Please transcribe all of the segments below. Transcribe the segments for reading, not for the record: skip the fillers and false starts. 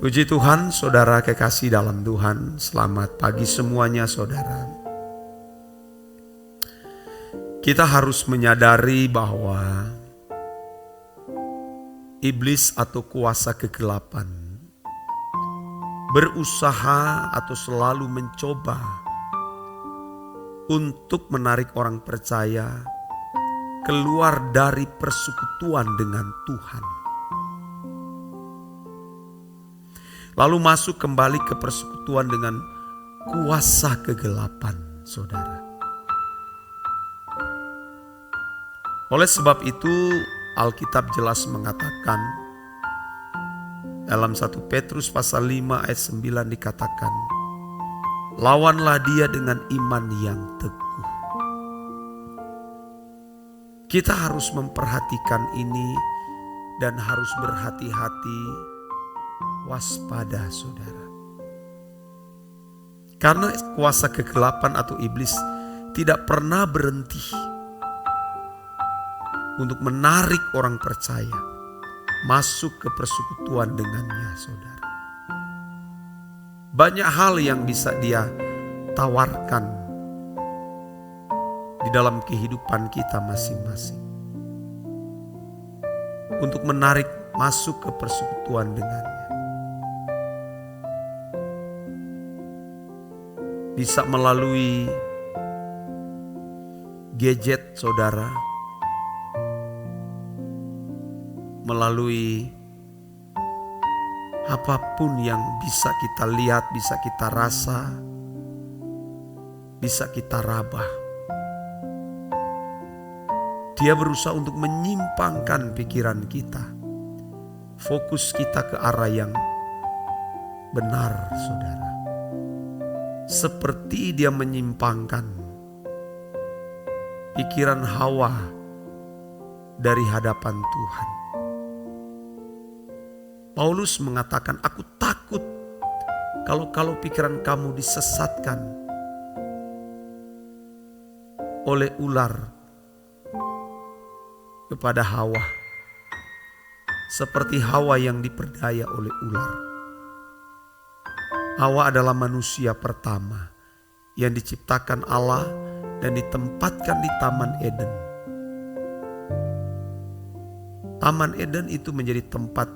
Puji Tuhan, saudara kekasih dalam Tuhan. Selamat pagi semuanya, saudara. Kita harus menyadari bahwa iblis atau kuasa kegelapan berusaha atau selalu mencoba untuk menarik orang percaya keluar dari persekutuan dengan Tuhan, lalu masuk kembali ke persekutuan dengan kuasa kegelapan, saudara. Oleh sebab itu, Alkitab jelas mengatakan dalam 1 Petrus pasal 5 ayat 9 dikatakan, lawanlah dia dengan iman yang teguh. Kita harus memperhatikan ini dan harus berhati-hati, waspada, saudara. Karena kuasa kegelapan atau iblis tidak pernah berhenti untuk menarik orang percaya masuk ke persekutuan dengannya, saudara. Banyak hal yang bisa dia tawarkan di dalam kehidupan kita masing-masing untuk menarik masuk ke persekutuan dengannya. Bisa melalui gadget, saudara, melalui apapun yang bisa kita lihat, bisa kita rasa, bisa kita raba. Dia berusaha untuk menyimpangkan pikiran kita, fokus kita ke arah yang benar, saudara. Seperti dia menyimpangkan pikiran Hawa dari hadapan Tuhan. Paulus mengatakan, aku takut kalau pikiran kamu disesatkan oleh ular kepada Hawa, seperti Hawa yang diperdaya oleh ular. Hawa adalah manusia pertama yang diciptakan Allah dan ditempatkan di Taman Eden. Taman Eden itu menjadi tempat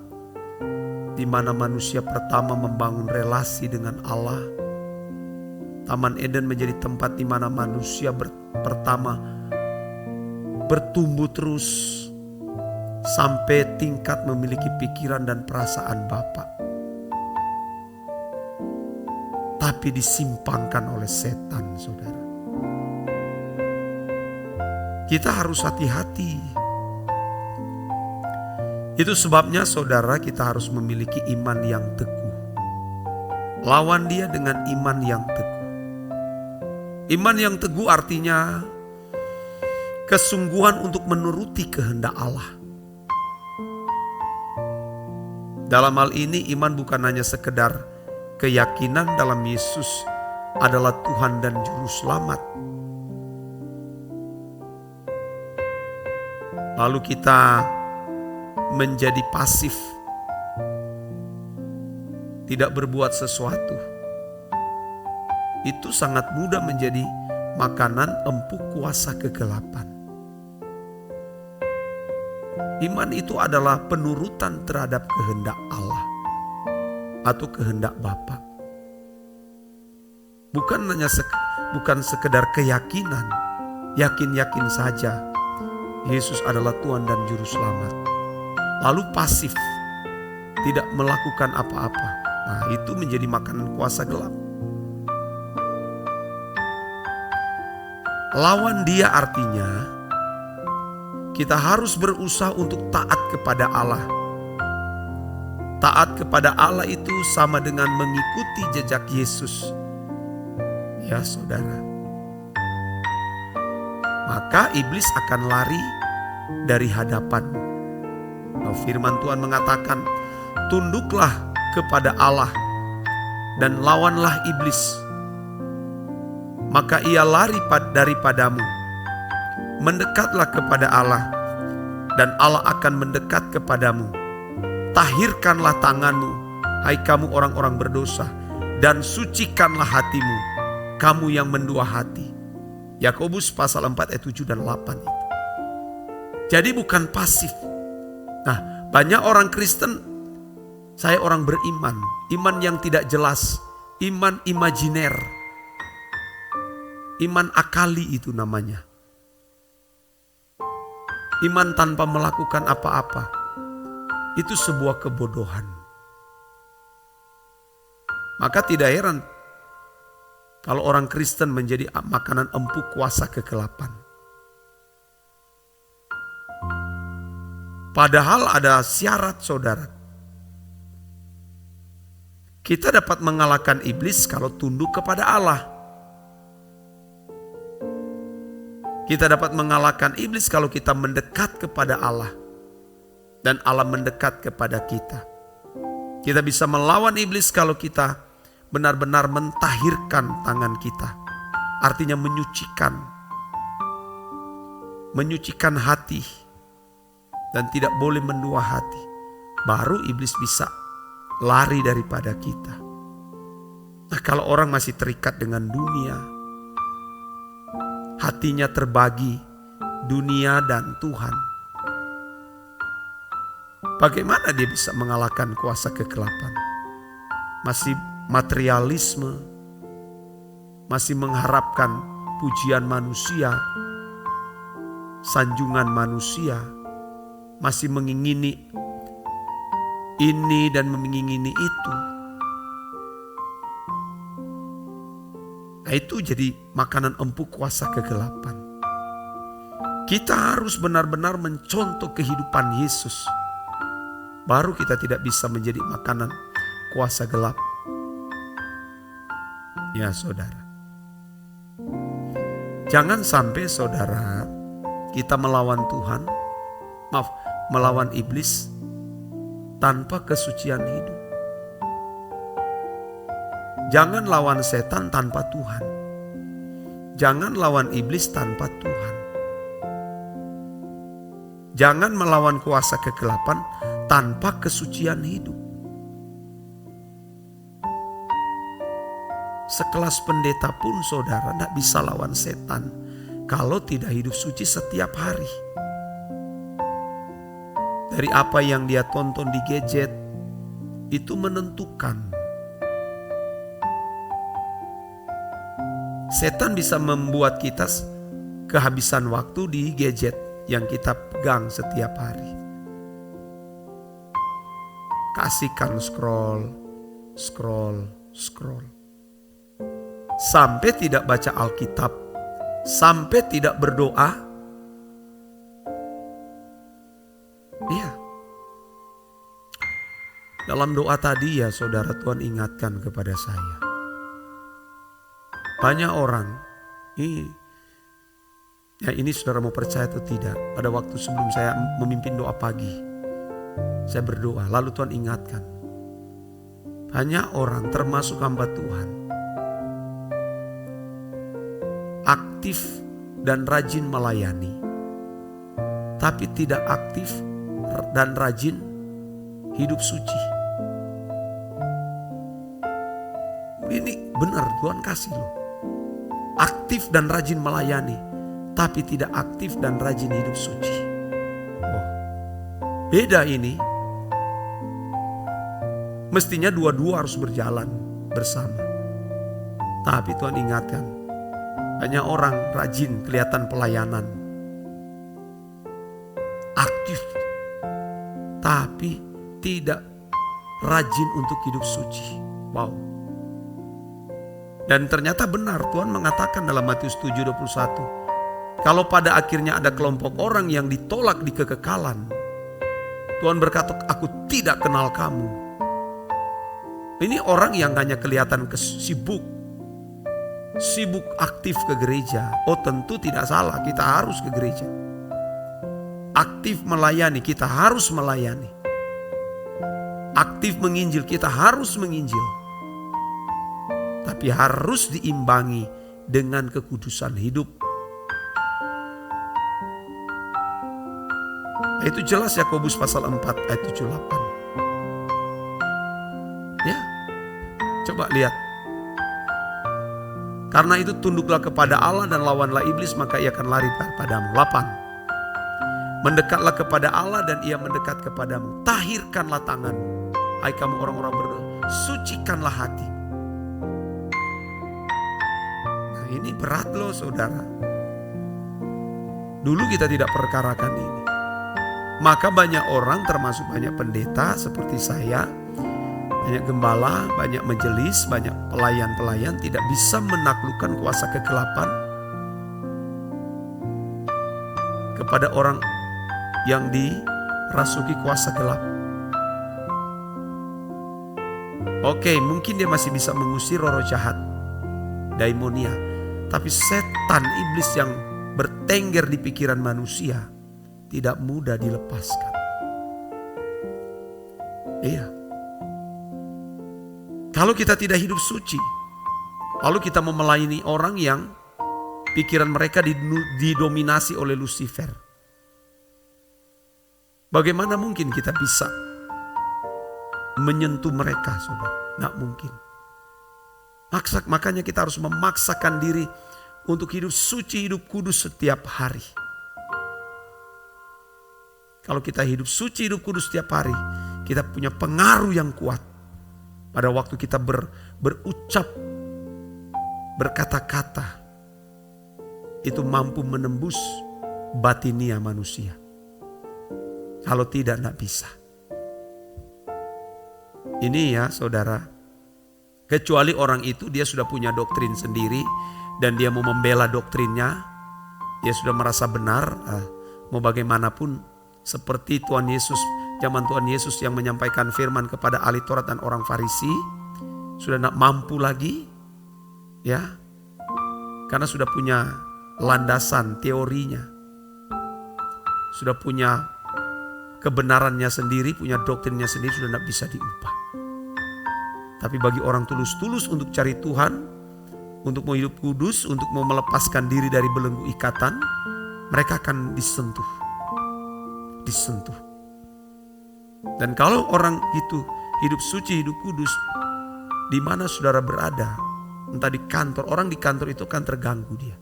di mana manusia pertama membangun relasi dengan Allah. Taman Eden menjadi tempat di mana manusia pertama bertumbuh terus sampai tingkat memiliki pikiran dan perasaan Bapa. Tapi disimpangkan oleh setan, saudara. Kita harus hati-hati. Itu sebabnya, saudara, kita harus memiliki iman yang teguh. Lawan dia dengan iman yang teguh. Iman yang teguh artinya kesungguhan untuk menuruti kehendak Allah. Dalam hal ini iman bukan hanya sekedar keyakinan dalam Yesus adalah Tuhan dan Juru Selamat. Lalu kita menjadi pasif, tidak berbuat sesuatu. Itu sangat mudah menjadi makanan empuk kuasa kegelapan. Iman itu adalah penurutan terhadap kehendak Allah atau kehendak Bapa. Bukan sekedar keyakinan, yakin-yakin saja Yesus adalah Tuhan dan Juru Selamat, lalu pasif, tidak melakukan apa-apa. Nah, itu menjadi makanan kuasa gelap. Lawan dia artinya kita harus berusaha untuk taat kepada Allah. Taat kepada Allah itu sama dengan mengikuti jejak Yesus. Ya, saudara. Maka iblis akan lari dari hadapanmu. Nah, firman Tuhan mengatakan, tunduklah kepada Allah dan lawanlah iblis, maka ia lari daripadamu. Mendekatlah kepada Allah dan Allah akan mendekat kepadamu. Tahirkanlah tanganmu hai kamu orang-orang berdosa, dan sucikanlah hatimu, kamu yang mendua hati. Yakobus pasal 4 ayat 7 dan 8 itu. Jadi bukan pasif. Nah, banyak orang Kristen, saya orang beriman, iman yang tidak jelas, iman imajiner, iman akali itu namanya. Iman tanpa melakukan apa-apa, itu sebuah kebodohan. Maka tidak heran kalau orang Kristen menjadi makanan empuk kuasa kegelapan. Padahal ada syarat, saudara. Kita dapat mengalahkan iblis kalau tunduk kepada Allah. Kita dapat mengalahkan iblis kalau kita mendekat kepada Allah. Dan Allah mendekat kepada kita. Kita bisa melawan iblis kalau kita benar-benar mentahirkan tangan kita. Artinya menyucikan. Menyucikan hati. Dan tidak boleh mendua hati. Baru iblis bisa lari daripada kita. Nah, kalau orang masih terikat dengan dunia, hatinya terbagi dunia dan Tuhan, bagaimana dia bisa mengalahkan kuasa kegelapan? Masih materialisme, masih mengharapkan pujian manusia, sanjungan manusia, masih mengingini ini dan mengingini itu. Nah, itu jadi makanan empuk kuasa kegelapan. Kita harus benar-benar mencontoh kehidupan Yesus. Baru kita tidak bisa menjadi makanan kuasa gelap. Ya saudara. Jangan sampai saudara kita melawan Tuhan, melawan iblis tanpa kesucian hidup. Jangan lawan setan tanpa Tuhan. Jangan lawan iblis tanpa Tuhan. Jangan melawan kuasa kegelapan tanpa kesucian hidup. Sekelas pendeta pun saudara tidak bisa lawan setan kalau tidak hidup suci setiap hari. Dari apa yang dia tonton di gadget itu menentukan. Setan bisa membuat kita kehabisan waktu di gadget yang kita pegang setiap hari. Kasihkan scroll. Sampai tidak baca Alkitab, sampai tidak berdoa. Iya. Dalam doa tadi ya saudara, Tuhan ingatkan kepada saya. Banyak orang, ini saudara mau percaya atau tidak, pada waktu sebelum saya memimpin doa pagi, saya berdoa, lalu Tuhan ingatkan. Banyak orang termasuk hamba Tuhan, aktif dan rajin melayani, tapi tidak aktif dan rajin hidup suci. Ini benar, Tuhan kasih loh. Aktif dan rajin melayani, tapi tidak aktif dan rajin hidup suci. Oh, beda ini. Mestinya dua-dua harus berjalan bersama. Tapi Tuhan ingatkan, banyak orang rajin kelihatan pelayanan, aktif, tapi tidak rajin untuk hidup suci. Wow. Dan ternyata benar, Tuhan mengatakan dalam Matius 7:21, kalau pada akhirnya ada kelompok orang yang ditolak di kekekalan, Tuhan berkata, aku tidak kenal kamu. Ini orang yang hanya kelihatan sibuk aktif ke gereja. Oh tentu tidak salah, kita harus ke gereja. Aktif melayani, kita harus melayani. Aktif menginjil, kita harus menginjil. Tapi harus diimbangi dengan kekudusan hidup. Itu jelas Yakobus pasal 4 ayat 7-8. Coba lihat. Karena itu tunduklah kepada Allah dan lawanlah iblis, maka ia akan lari daripadamu. 8. Mendekatlah kepada Allah dan ia mendekat kepadamu. Tahirkanlah tanganmu, hai kamu orang-orang berdosa, sucikanlah hati. Nah, ini berat loh saudara. Dulu kita tidak perkarakan ini. Maka banyak orang, termasuk banyak pendeta seperti saya, banyak gembala, banyak majelis, banyak pelayan-pelayan tidak bisa menaklukkan kuasa kegelapan kepada orang yang dirasuki kuasa gelap. Oke, mungkin dia masih bisa mengusir roh jahat, daimonia. Tapi setan, iblis yang bertengger di pikiran manusia tidak mudah dilepaskan. Iya. Kalau kita tidak hidup suci, lalu kita mau melayani orang yang pikiran mereka didominasi oleh Lucifer, bagaimana mungkin kita bisa menyentuh mereka, saudara? Nggak mungkin. Makanya kita harus memaksakan diri untuk hidup suci, hidup kudus setiap hari. Kalau kita hidup suci, hidup kudus setiap hari, kita punya pengaruh yang kuat. Pada waktu kita berucap, berkata-kata, itu mampu menembus batinia manusia. Kalau tidak, tidak bisa. Ini ya saudara, kecuali orang itu dia sudah punya doktrin sendiri dan dia mau membela doktrinnya, dia sudah merasa benar, mau bagaimanapun, seperti Tuhan Yesus, zaman Tuhan Yesus yang menyampaikan firman kepada ahli Taurat dan orang Farisi, sudah tidak mampu lagi, ya, karena sudah punya landasan teorinya, sudah punya kebenarannya sendiri, punya doktrinnya sendiri, sudah tidak bisa diubah. Tapi bagi orang tulus-tulus untuk cari Tuhan, untuk mau hidup kudus, untuk mau melepaskan diri dari belenggu ikatan, mereka akan disentuh. Dan kalau orang itu hidup suci, hidup kudus, di mana saudara berada, entah di kantor, orang di kantor itu akan terganggu dia.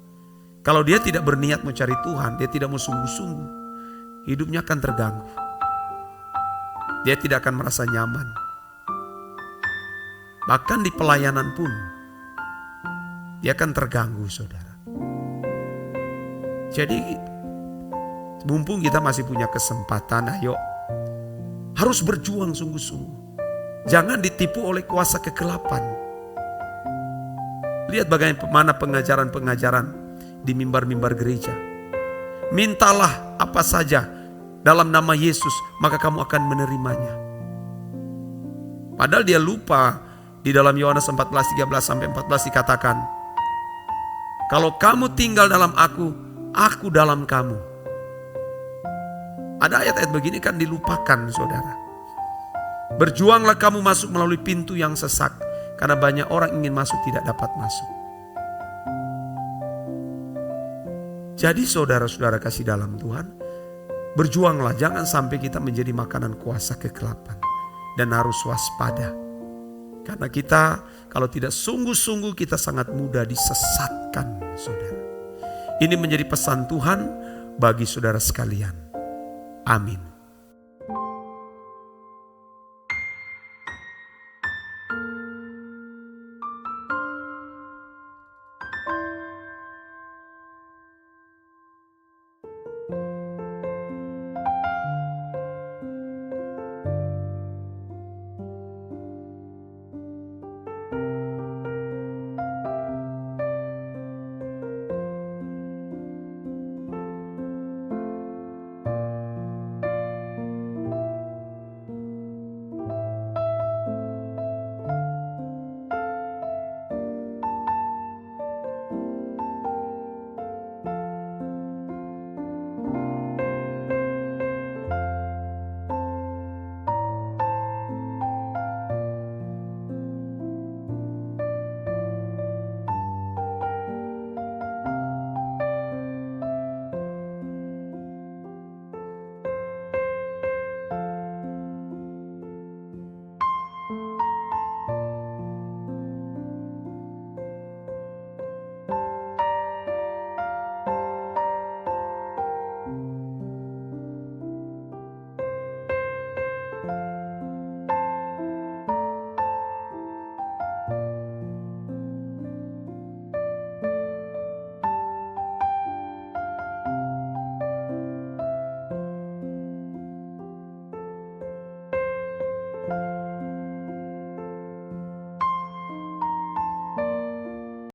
Kalau dia tidak berniat mencari Tuhan, dia tidak mau sungguh-sungguh, hidupnya akan terganggu. Dia tidak akan merasa nyaman. Bahkan di pelayanan pun, dia akan terganggu, saudara. Jadi, mumpung kita masih punya kesempatan, ayo harus berjuang sungguh-sungguh. Jangan ditipu oleh kuasa kegelapan. Lihat bagaimana pengajaran-pengajaran di mimbar-mimbar gereja. Mintalah apa saja dalam nama Yesus, maka kamu akan menerimanya. Padahal dia lupa di dalam Yohanes 14:13-14 dikatakan, kalau kamu tinggal dalam aku dalam kamu. Ada ayat-ayat begini kan dilupakan, saudara. Berjuanglah kamu masuk melalui pintu yang sesak, karena banyak orang ingin masuk tidak dapat masuk. Jadi saudara-saudara kasih dalam Tuhan, berjuanglah, jangan sampai kita menjadi makanan kuasa kegelapan. Dan harus waspada. Karena kita kalau tidak sungguh-sungguh, kita sangat mudah disesatkan, saudara. Ini menjadi pesan Tuhan bagi saudara sekalian. Amin.